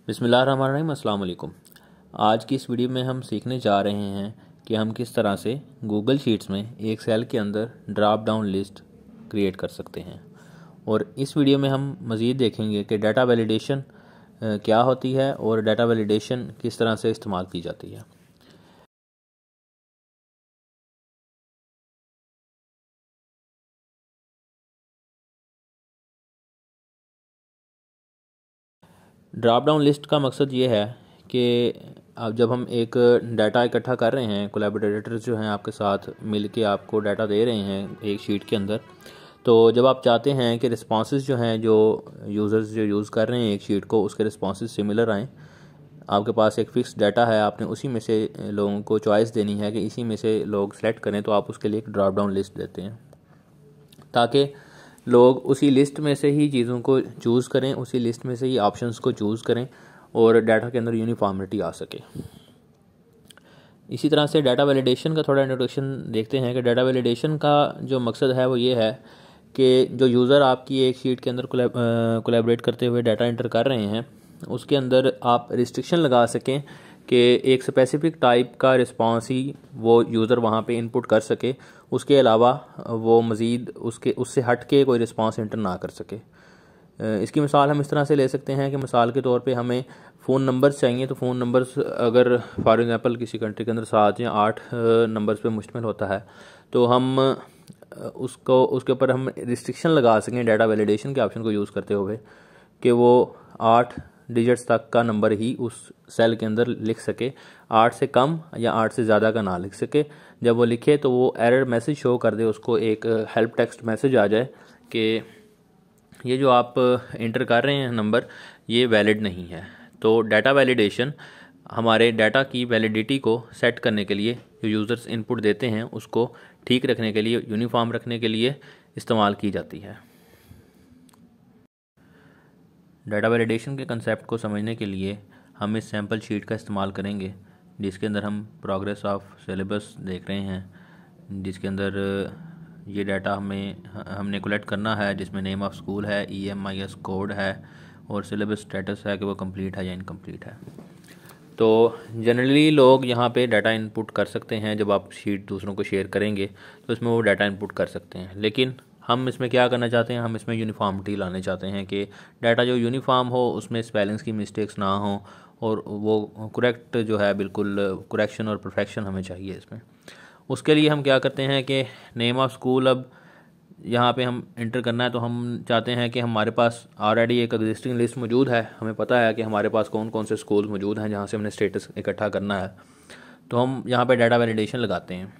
बिस्मिल्लाहिर्रहमानिर्रहीम, अस्सलाम वालेकुम। आज की इस वीडियो में हम सीखने जा रहे हैं कि हम किस तरह से गूगल शीट्स में एक सेल के अंदर ड्रॉप डाउन लिस्ट क्रिएट कर सकते हैं। और इस वीडियो में हम मज़ीद देखेंगे कि डाटा वैलिडेशन क्या होती है और डाटा वैलिडेशन किस तरह से इस्तेमाल की जाती है। ड्रॉप डाउन लिस्ट का मकसद ये है कि अब जब हम एक डाटा इकट्ठा कर रहे हैं, कोलैबोरेटर्स जो हैं आपके साथ मिल के आपको डाटा दे रहे हैं एक शीट के अंदर, तो जब आप चाहते हैं कि रिस्पॉन्सेज जो हैं, जो यूज़र्स जो यूज़ कर रहे हैं एक शीट को, उसके रिस्पॉन्सेज सिमिलर आएँ, आपके पास एक फ़िक्स डाटा है, आपने उसी में से लोगों को चॉइस देनी है कि इसी में से लोग सेलेक्ट करें, तो आप उसके लिए एक ड्रॉप डाउन लिस्ट देते हैं ताकि लोग उसी लिस्ट में से ही चीज़ों को चूज़ करें, उसी लिस्ट में से ही ऑप्शंस को चूज़ करें और डाटा के अंदर यूनिफॉर्मिटी आ सके। इसी तरह से डाटा वैलिडेशन का थोड़ा इंट्रोडक्शन देखते हैं कि डाटा वैलिडेशन का जो मकसद है वो ये है कि जो यूज़र आपकी एक शीट के अंदर कोलैबोरेट करते हुए डाटा एंटर कर रहे हैं, उसके अंदर आप रिस्ट्रिक्शन लगा सकें कि एक स्पेसिफिक टाइप का रिस्पांस ही वो यूज़र वहाँ पे इनपुट कर सके, उसके अलावा वो मज़ीद उससे हट के कोई रिस्पांस एंटर ना कर सके। इसकी मिसाल हम इस तरह से ले सकते हैं कि मिसाल के तौर पे हमें फ़ोन नंबर्स चाहिए, तो फ़ोन नंबर्स अगर फॉर एग्ज़ाम्पल किसी कंट्री के अंदर 7 या 8 नंबर्स पे मुश्तमिल होता है, तो हम उसके ऊपर हम रिस्ट्रिक्शन लगा सकें डाटा वैलिडेशन के ऑप्शन को यूज़ करते हुए कि वो 8 डिजिट्स तक का नंबर ही उस सेल के अंदर लिख सके, 8 से कम या 8 से ज़्यादा का ना लिख सके। जब वो लिखे तो वो एरर मैसेज शो कर दे, उसको एक हेल्प टेक्स्ट मैसेज आ जाए कि ये जो आप इंटर कर रहे हैं नंबर, ये वैलिड नहीं है। तो डाटा वैलिडेशन हमारे डाटा की वैलिडिटी को सेट करने के लिए, जो यूज़र्स इनपुट देते हैं उसको ठीक रखने के लिए, यूनिफॉर्म रखने के लिए इस्तेमाल की जाती है। डाटा वैलिडेशन के कंसेप्ट को समझने के लिए हम इस सैम्पल शीट का इस्तेमाल करेंगे, जिसके अंदर हम प्रोग्रेस ऑफ सिलेबस देख रहे हैं, जिसके अंदर ये डाटा हमने कलेक्ट करना है, जिसमें नेम ऑफ़ स्कूल है, EMIS कोड है और सिलेबस स्टेटस है कि वो कंप्लीट है या इनकम्प्लीट है। तो जनरली लोग यहाँ पे डाटा इनपुट कर सकते हैं। जब आप शीट दूसरों को शेयर करेंगे तो इसमें वो डाटा इनपुट कर सकते हैं, लेकिन हम इसमें क्या करना चाहते हैं, हम इसमें यूनिफॉर्मिटी लाने चाहते हैं कि डाटा जो यूनिफॉर्म हो, उसमें स्पेलिंग्स की मिस्टेक्स ना हो और वो करेक्ट जो है, बिल्कुल करेक्शन और परफेक्शन हमें चाहिए इसमें। उसके लिए हम क्या करते हैं कि नेम ऑफ़ स्कूल अब यहाँ पे हम इंटर करना है, तो हम चाहते हैं कि हमारे पास ऑलरेडी एक एग्जिस्टिंग लिस्ट मौजूद है, हमें पता है कि हमारे पास कौन कौन से स्कूल मौजूद हैं जहाँ से हमने स्टेटस इकट्ठा करना है। तो हम यहाँ पे डाटा वैलिडेशन लगाते हैं।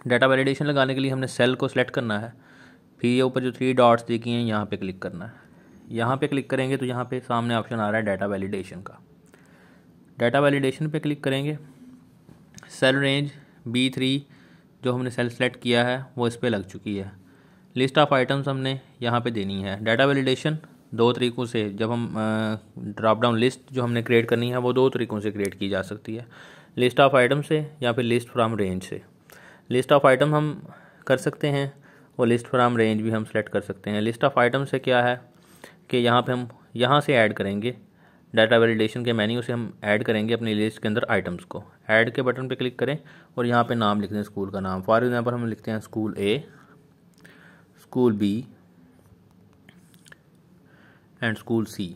डाटा वैलिडेशन लगाने के लिए हमने सेल को सिलेक्ट करना है, फिर ये ऊपर जो 3 डॉट्स दिखी हैं यहाँ पे क्लिक करना है। यहाँ पे क्लिक करेंगे तो यहाँ पे सामने ऑप्शन आ रहा है डाटा वैलिडेशन का। डाटा वैलिडेशन पे क्लिक करेंगे, सेल रेंज B3 जो हमने सेल सेलेक्ट किया है वो इस पर लग चुकी है। लिस्ट ऑफ आइटम्स हमने यहाँ पे देनी है। डाटा वैलिडेशन दो तरीक़ों से, जब हम ड्रॉप डाउन लिस्ट जो हमने क्रिएट करनी है वो दो तरीक़ों से क्रिएट की जा सकती है, लिस्ट ऑफ आइटम से या फिर लिस्ट फ्रॉम रेंज से। लिस्ट ऑफ आइटम हम कर सकते हैं और लिस्ट फ्रॉम रेंज भी हम सेलेक्ट कर सकते हैं। लिस्ट ऑफ आइटम से क्या है कि यहाँ पे हम यहाँ से ऐड करेंगे, डाटा वैलिडेशन के मेन्यू से हम ऐड करेंगे अपनी लिस्ट के अंदर आइटम्स को। ऐड के बटन पे क्लिक करें और यहाँ पे नाम लिख दें, स्कूल का नाम। फॉर एग्जांपल हम लिखते हैं school A, school B and school C।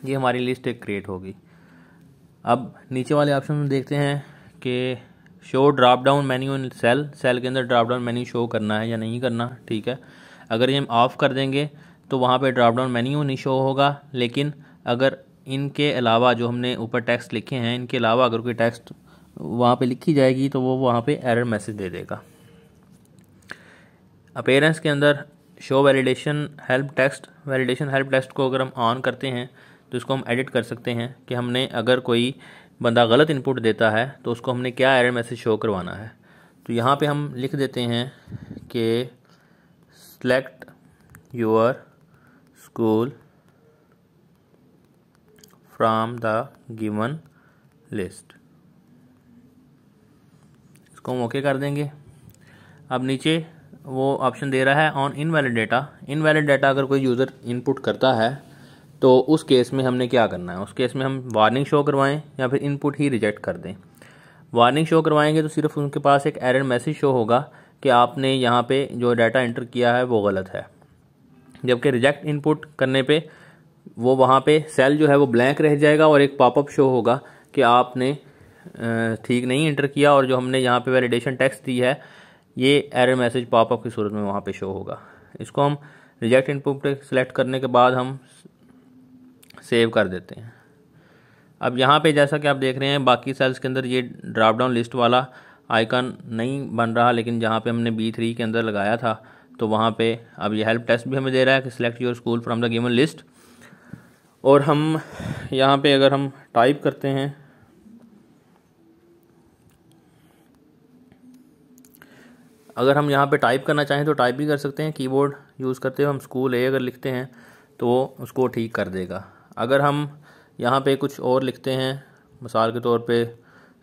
ये हमारी लिस्ट एक क्रिएट होगी। अब नीचे वाले ऑप्शन में देखते हैं कि शो ड्रॉप डाउन मेन्यू इन सेल, सेल के अंदर ड्रॉप डाउन मेन्यू शो करना है या नहीं करना। ठीक है, अगर ये हम ऑफ़ कर देंगे तो वहाँ पे ड्रॉप डाउन मेन्यू नहीं शो होगा, लेकिन अगर इनके अलावा जो हमने ऊपर टेक्स्ट लिखे हैं, इनके अलावा अगर कोई टेक्स्ट वहाँ पे लिखी जाएगी तो वो वहाँ पे एरर मैसेज दे देगा। अपीयरेंस के अंदर show validation help text, validation help text को अगर हम ऑन करते हैं तो इसको हम एडिट कर सकते हैं कि हमने अगर कोई बंदा गलत इनपुट देता है तो उसको हमने क्या एरर मैसेज शो करवाना है। तो यहाँ पे हम लिख देते हैं कि select your school from the given list, इसको हम ओके कर देंगे। अब नीचे वो ऑप्शन दे रहा है on invalid data. Invalid data अगर कोई यूज़र इनपुट करता है तो उस केस में हमने क्या करना है, उस केस में हम वार्निंग शो करवाएं या फिर इनपुट ही रिजेक्ट कर दें। वार्निंग शो करवाएंगे तो सिर्फ उनके पास एक एरर मैसेज शो होगा कि आपने यहाँ पे जो डाटा एंटर किया है वो गलत है, जबकि रिजेक्ट इनपुट करने पे वो वहाँ पे सेल जो है वो ब्लैंक रह जाएगा और एक पॉपअप शो होगा कि आपने ठीक नहीं एंटर किया, और जो हमने यहाँ पे वैलिडेशन टेक्स्ट दी है ये एरर मैसेज पॉपअप की सूरत में वहाँ पे शो होगा। इसको हम रिजेक्ट इनपुट सेलेक्ट करने के बाद हम सेव कर देते हैं। अब यहाँ पे जैसा कि आप देख रहे हैं बाकी सेल्स के अंदर ये ड्रॉप डाउन लिस्ट वाला आइकन नहीं बन रहा, लेकिन जहाँ पे हमने B3 के अंदर लगाया था तो वहाँ पे अब ये हेल्प टेक्स्ट भी हमें दे रहा है कि select your school from the given list. और हम यहाँ पे अगर हम टाइप करते हैं, अगर हम यहाँ पे टाइप करना चाहें तो टाइप भी कर सकते हैं। कीबोर्ड यूज़ करते हुए हम स्कूल ए अगर लिखते हैं तो वो उसको ठीक कर देगा। अगर हम यहाँ पे कुछ और लिखते हैं, मिसाल के तौर पे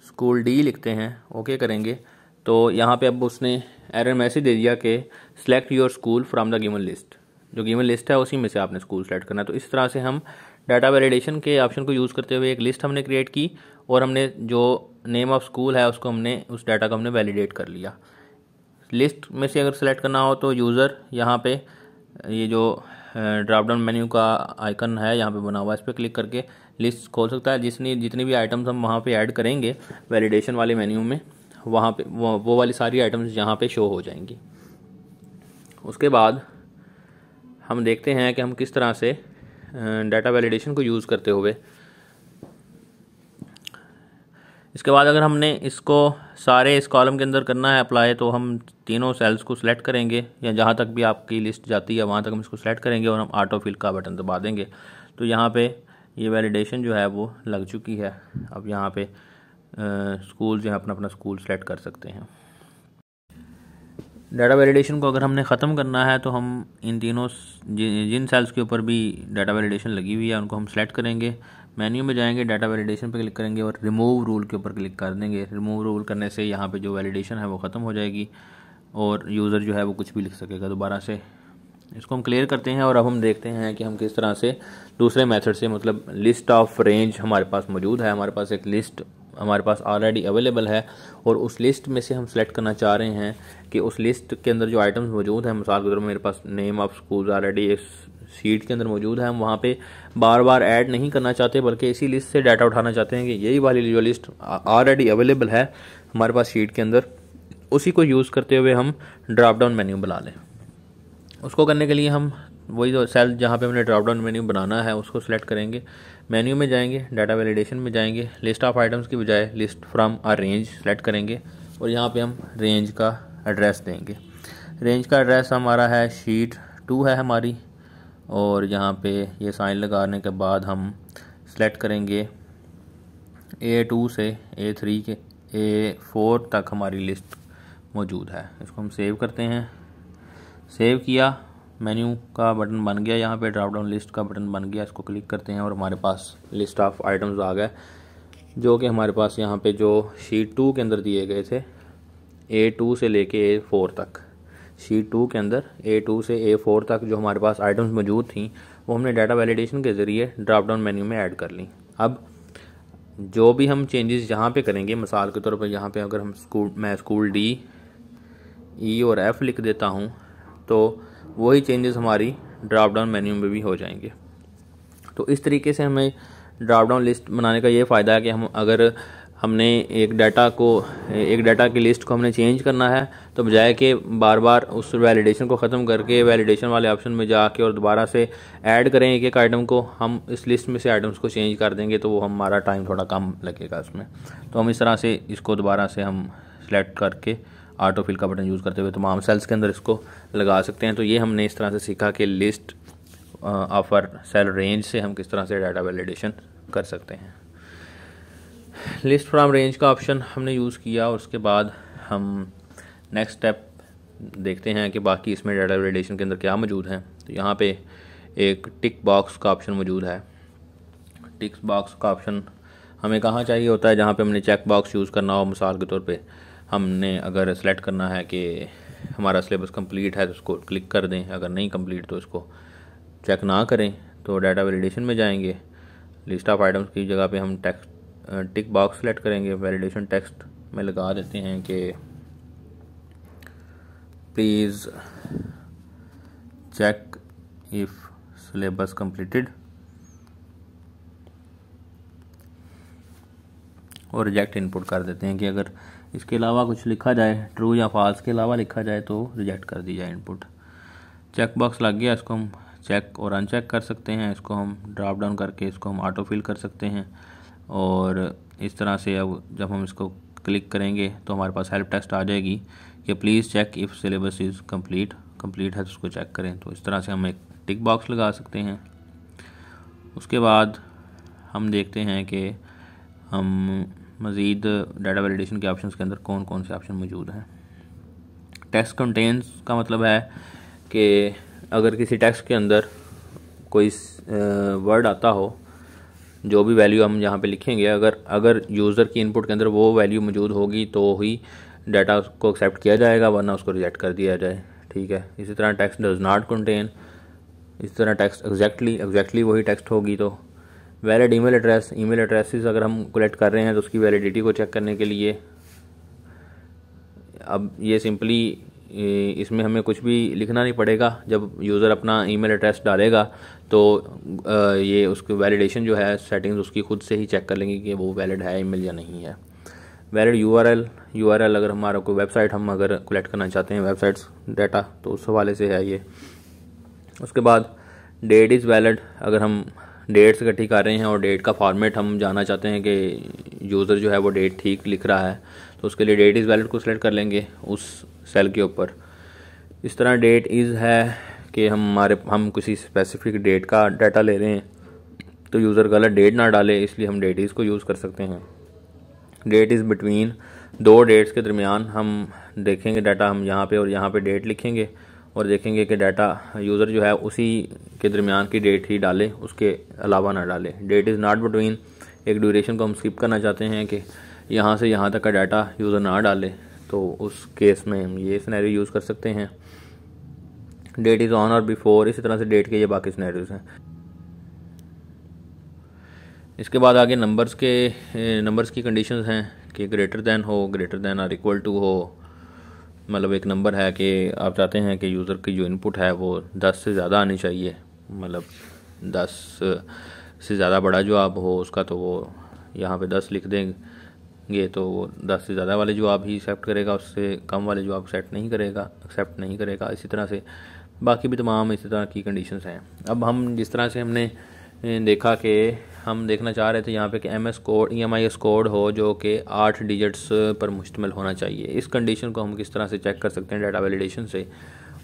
स्कूल डी लिखते हैं, ओके करेंगे तो यहाँ पे अब उसने एरर मैसेज दे दिया कि select your school from the given list. जो गिवन लिस्ट है उसी में से आपने स्कूल सेलेक्ट करना है। तो इस तरह से हम डाटा वैलिडेशन के ऑप्शन को यूज़ करते हुए एक लिस्ट हमने क्रिएट की और हमने जो नेम ऑफ स्कूल है उसको हमने उस डाटा को हमने वैलिडेट कर लिया। लिस्ट में से अगर सेलेक्ट करना हो तो यूज़र यहाँ पे ये जो ड्रॉप डाउन मेन्यू का आइकन है यहाँ पे बना हुआ है, इस पर क्लिक करके लिस्ट खोल सकता है। जितनी भी आइटम्स हम वहाँ पे ऐड करेंगे वैलिडेशन वाले मेन्यू में, वहाँ पे वो वाली सारी आइटम्स यहाँ पे शो हो जाएंगी। उसके बाद हम देखते हैं कि हम किस तरह से डाटा वैलिडेशन को यूज़ करते हुए, इसके बाद अगर हमने इसको सारे इस कॉलम के अंदर करना है अप्लाई, तो हम तीनों सेल्स को सिलेक्ट करेंगे या जहाँ तक भी आपकी लिस्ट जाती है वहाँ तक हम इसको सिलेक्ट करेंगे और हम ऑटो फिल का बटन दबा देंगे। तो यहाँ पे ये वैलिडेशन जो है वो लग चुकी है। अब यहाँ पे स्कूल जो है अपना अपना स्कूल सेलेक्ट कर सकते हैं। डाटा वैलिडेशन को अगर हमने ख़त्म करना है तो हम इन तीनों जिन सेल्स के ऊपर भी डाटा वैलिडेशन लगी हुई है उनको हम सेलेक्ट करेंगे, मेन्यू में जाएंगे, डाटा वैलिडेशन पे क्लिक करेंगे और रिमूव रूल के ऊपर क्लिक कर देंगे। रिमूव रूल करने से यहाँ पे जो वैलिडेशन है वो ख़त्म हो जाएगी और यूज़र जो है वो कुछ भी लिख सकेगा दोबारा से। इसको हम क्लियर करते हैं और अब हम देखते हैं कि हम किस तरह से दूसरे मेथड से, मतलब लिस्ट ऑफ रेंज हमारे पास मौजूद है, हमारे पास एक लिस्ट हमारे पास ऑलरेडी अवेलेबल है और उस लिस्ट में से हम सेलेक्ट करना चाह रहे हैं कि उस लिस्ट के अंदर जो आइटम्स मौजूद हैं, मिसाल के तौर पर मेरे पास नेम ऑफ स्कूल ऑलरेडी इस शीट के अंदर मौजूद है, हम वहाँ पे बार बार ऐड नहीं करना चाहते बल्कि इसी लिस्ट से डाटा उठाना चाहते हैं कि यही वाली जो लिस्ट ऑलरेडी अवेलेबल है हमारे पास शीट के अंदर, उसी को यूज़ करते हुए हम ड्रॉप डाउन मेन्यू बना लें। उसको करने के लिए हम वही जो सेल जहाँ पे हमने ड्रॉप डाउन मेन्यू बनाना है उसको सिलेक्ट करेंगे, मेन्यू में जाएंगे, डाटा वैलिडेशन में जाएंगे, लिस्ट ऑफ आइटम्स की बजाय list from a range select करेंगे और यहाँ पे हम रेंज का एड्रेस देंगे। रेंज का एड्रेस हमारा है शीट 2 है हमारी, और यहाँ पे ये साइन लगाने के बाद हम सेलेक्ट करेंगे A2 से A3 के A4 तक हमारी लिस्ट मौजूद है। इसको हम सेव करते हैं। सेव किया, मेन्यू का बटन बन गया, यहाँ पे ड्रॉप डाउन लिस्ट का बटन बन गया, इसको क्लिक करते हैं और हमारे पास लिस्ट ऑफ आइटम्स आ गए जो कि हमारे पास यहाँ पे जो शीट 2 के अंदर दिए गए थे A2 से लेके A4 तक, शीट 2 के अंदर A2 से A4 तक जो हमारे पास आइटम्स मौजूद थी वो हमने डाटा वैलिडेशन के ज़रिए ड्रॉप डाउन मेन्यू में ऐड कर ली। अब जो भी हम चेंजेस यहाँ पे करेंगे, मिसाल के तौर पर यहाँ पे अगर हम मैं स्कूल D, E और F लिख देता हूँ तो वही चेंजेस हमारी ड्रॉप डाउन मेन्यू में भी हो जाएंगे। तो इस तरीके से हमें ड्रॉप डाउन लिस्ट बनाने का ये फ़ायदा है कि हम अगर हमने एक डाटा की लिस्ट को हमने चेंज करना है तो बजाय कि बार बार उस वैलिडेशन को ख़त्म करके वैलिडेशन वाले ऑप्शन में जाके और दोबारा से ऐड करें एक एक आइटम को, हम इस लिस्ट में से आइटम्स को चेंज कर देंगे तो वो हमारा टाइम थोड़ा कम लगेगा उसमें। तो हम इस तरह से इसको दोबारा से हम सेलेक्ट करके ऑटो फिल का बटन यूज़ करते हुए तमाम सेल्स के अंदर इसको लगा सकते हैं। तो ये हमने इस तरह से सीखा कि लिस्ट ऑफर सेल रेंज से हम किस तरह से डाटा वैलिडेशन कर सकते हैं। लिस्ट फ्रॉम रेंज का ऑप्शन हमने यूज़ किया और उसके बाद हम नेक्स्ट स्टेप देखते हैं कि बाकी इसमें डाटा वैलिडेशन के अंदर क्या मौजूद है। तो यहाँ पे एक टिक बॉक्स का ऑप्शन मौजूद है। टिक बॉक्स का ऑप्शन हमें कहाँ चाहिए होता है, जहाँ पे हमने चेक बॉक्स यूज़ करना हो। मिसाल के तौर पे हमने अगर सेलेक्ट करना है कि हमारा सिलेबस कंप्लीट है तो उसको क्लिक कर दें, अगर नहीं कंप्लीट तो इसको चेक ना करें। तो डाटा वैलिडेशन में जाएंगे, लिस्ट ऑफ आइटम्स की जगह पे हम टेक्स्ट टिक बॉक्स सेलेक्ट करेंगे, वैलिडेशन टेक्स्ट में लगा देते हैं कि please check if syllabus completed, और रिजेक्ट इनपुट कर देते हैं कि अगर इसके अलावा कुछ लिखा जाए, ट्रू या फॉल्स के अलावा लिखा जाए तो रिजेक्ट कर दी जाए इनपुट। चेक बॉक्स लग गया, इसको हम चेक और अनचेक कर सकते हैं, इसको हम ड्रॉप डाउन करके इसको हम ऑटो फिल कर सकते हैं। और इस तरह से अब जब हम इसको क्लिक करेंगे तो हमारे पास हेल्प टेक्स्ट आ जाएगी कि please check if syllabus is complete है तो उसको चेक करें। तो इस तरह से हम एक टिक बॉक्स लगा सकते हैं। उसके बाद हम देखते हैं कि हम मज़ीद डाटा वैलिडेशन के ऑप्शंस के अंदर कौन कौन से ऑप्शन मौजूद हैं। टेक्स्ट कंटेंट्स का मतलब है कि अगर किसी टेक्स्ट के अंदर कोई वर्ड आता हो, जो भी वैल्यू हम यहाँ पे लिखेंगे, अगर यूज़र की इनपुट के अंदर वो वैल्यू मौजूद होगी तो ही डाटा को एक्सेप्ट किया जाएगा, वरना उसको रिजेक्ट कर दिया जाए। ठीक है। इसी तरह टेक्स्ट डज नॉट कंटेन, इस तरह टेक्स्ट एग्जैक्टली वही टेक्स्ट होगी। तो वैलिड ईमेल एड्रेसेस अगर हम कलेक्ट कर रहे हैं तो उसकी वैलिडिटी को चेक करने के लिए, अब ये सिंपली इसमें हमें कुछ भी लिखना नहीं पड़ेगा। जब यूज़र अपना ईमेल एड्रेस डालेगा तो ये उसकी वैलिडेशन जो है सेटिंग्स उसकी खुद से ही चेक कर लेंगे कि वो वैलिड है ईमेल या नहीं है। वैलिड यूआरएल अगर हमारा कोई वेबसाइट हम अगर कलेक्ट करना चाहते हैं, वेबसाइट्स डाटा, तो उस हवाले से है ये। उसके बाद डेट इज़ वैलिड, अगर हम डेट्स इकट्ठी कर रहे हैं और डेट का फॉर्मेट हम जानना चाहते हैं कि यूज़र जो है वो डेट ठीक लिख रहा है, तो उसके लिए डेट इज़ वैलिड को सिलेक्ट कर लेंगे उस सेल के ऊपर। इस तरह डेट इज़ है कि हम किसी स्पेसिफिक डेट का डाटा ले रहे हैं तो यूज़र गलत डेट ना डाले, इसलिए हम डेट इज़ को यूज़ कर सकते हैं। डेट इज़ बिटवीन, दो डेट्स के दरमियान हम देखेंगे डाटा, हम यहाँ पे और यहाँ पे डेट लिखेंगे और देखेंगे कि डाटा यूज़र जो है उसी के दरमियान की डेट ही डाले, उसके अलावा ना डाले। डेट इज़ नॉट बिटवीन, एक ड्यूरेशन को हम स्किप करना चाहते हैं कि यहाँ से यहाँ तक का डाटा यूज़र ना डाले, तो उस केस में हम ये सिनेरियो यूज़ कर सकते हैं। डेट इज़ ऑन और बिफोर, इसी तरह से डेट के ये बाकी सिनेरियोज हैं। इसके बाद आगे नंबर्स की कंडीशंस हैं कि ग्रेटर दैन हो, ग्रेटर दैन और इक्वल टू हो। मतलब एक नंबर है कि आप चाहते हैं कि यूज़र की जो इनपुट है वो 10 से ज़्यादा आनी चाहिए, मतलब 10 से ज़्यादा बड़ा जवाब हो उसका, तो वो यहाँ पे 10 लिख देंगे तो वो 10 से ज़्यादा वाले जवाब ही एक्सेप्ट करेगा, उससे कम वाले जवाब एक्सेप्ट नहीं करेगा। इसी तरह से बाकी भी तमाम इसी तरह की कंडीशंस हैं। अब हम जिस तरह से हमने देखा कि हम देखना चाह रहे थे यहाँ पे कि EMIS कोड हो जो कि 8 डिजिट्स पर मुश्तमिल होना चाहिए। इस कंडीशन को हम किस तरह से चेक कर सकते हैं डाटा वैलिडेशन से?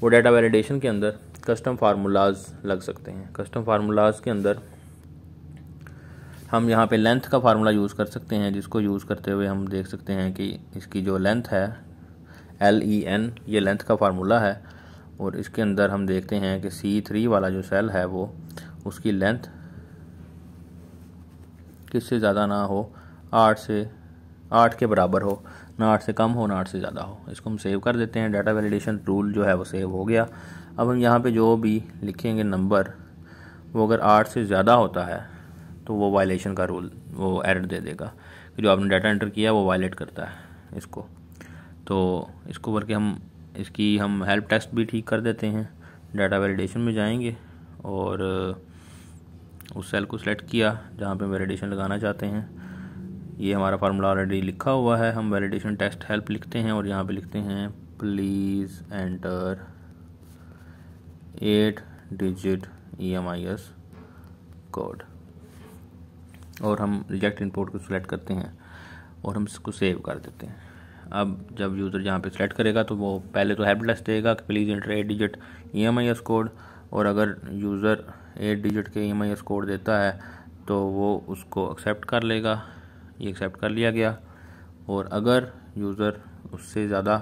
वो डाटा वैलिडेशन के अंदर कस्टम फार्मूलाज लग सकते हैं। कस्टम फार्मूलाज के अंदर हम यहाँ पे लेंथ का फार्मूला यूज़ कर सकते हैं, जिसको यूज़ करते हुए हम देख सकते हैं कि इसकी जो लेंथ है LEN, ये लेंथ का फार्मूला है। और इसके अंदर हम देखते हैं कि C3 वाला जो सेल है वो उसकी लेंथ किससे ज़्यादा ना हो, 8 के बराबर हो, ना 8 से कम हो ना 8 से ज़्यादा हो। इसको हम सेव कर देते हैं। डाटा वैलिडेशन रूल जो है वो सेव हो गया। अब हम यहाँ पे जो भी लिखेंगे नंबर, वो अगर 8 से ज़्यादा होता है तो वो वायलेशन का रूल वो एरर दे देगा कि जो आपने डाटा एंटर किया वो वायलेट करता है इसको। तो इसको करके हम हेल्प टेक्स्ट भी ठीक कर देते हैं। डाटा वैलिडेशन में जाएंगे और उस सेल को सिलेक्ट किया जहाँ पे वैलिडेशन लगाना चाहते हैं। ये हमारा फार्मूला ऑलरेडी लिखा हुआ है। हम वैलिडेशन टेक्स्ट हेल्प लिखते हैं और यहाँ पे लिखते हैं please enter 8 digit EMIS code, और हम रिजेक्ट इनपुट को सिलेक्ट करते हैं और हम इसको सेव कर देते हैं। अब जब यूज़र यहाँ पे सिलेक्ट करेगा तो वो पहले तो हेल्प टेक्स्ट देगा कि please enter 8 digit EMIS code, और अगर यूज़र 8 डिजिट के EMIS कोड देता है तो वो उसको एक्सेप्ट कर लेगा। ये एक्सेप्ट कर लिया गया। और अगर यूज़र उससे ज़्यादा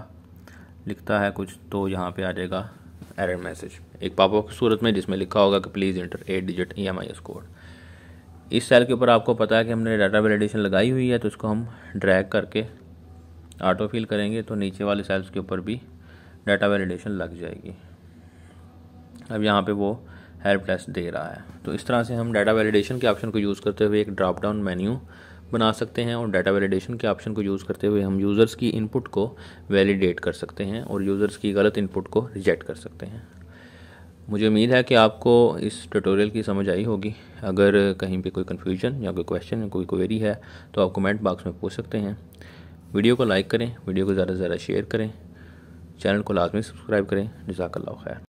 लिखता है कुछ तो यहाँ पे आ जाएगा एरर मैसेज एक पॉपअप की सूरत में, जिसमें लिखा होगा कि please enter 8 digit EMIS code. इस सेल के ऊपर आपको पता है कि हमने डाटा वैलिडेशन लगाई हुई है, तो इसको हम ड्रैग करके ऑटो फिल करेंगे तो नीचे वाले सेल्स के ऊपर भी डाटा वैलिडेशन लग जाएगी। अब यहाँ पे वो हेल्प डेस्क दे रहा है। तो इस तरह से हम डाटा वैलिडेशन के ऑप्शन को यूज़ करते हुए एक ड्रॉप डाउन मेन्यू बना सकते हैं और डाटा वैलिडेशन के ऑप्शन को यूज़ करते हुए हम यूज़र्स की इनपुट को वैलिडेट कर सकते हैं और यूज़र्स की गलत इनपुट को रिजेक्ट कर सकते हैं। मुझे उम्मीद है कि आपको इस ट्यूटोरियल की समझ आई होगी। अगर कहीं पे कोई कन्फ्यूजन या कोई क्वेश्चन या कोई क्वेरी है तो आप कमेंट बॉक्स में पूछ सकते हैं। वीडियो को लाइक करें, वीडियो को ज़्यादा से ज़्यादा शेयर करें, चैनल को लाजमी सब्सक्राइब करें। जज़ाकल्लाह खैर।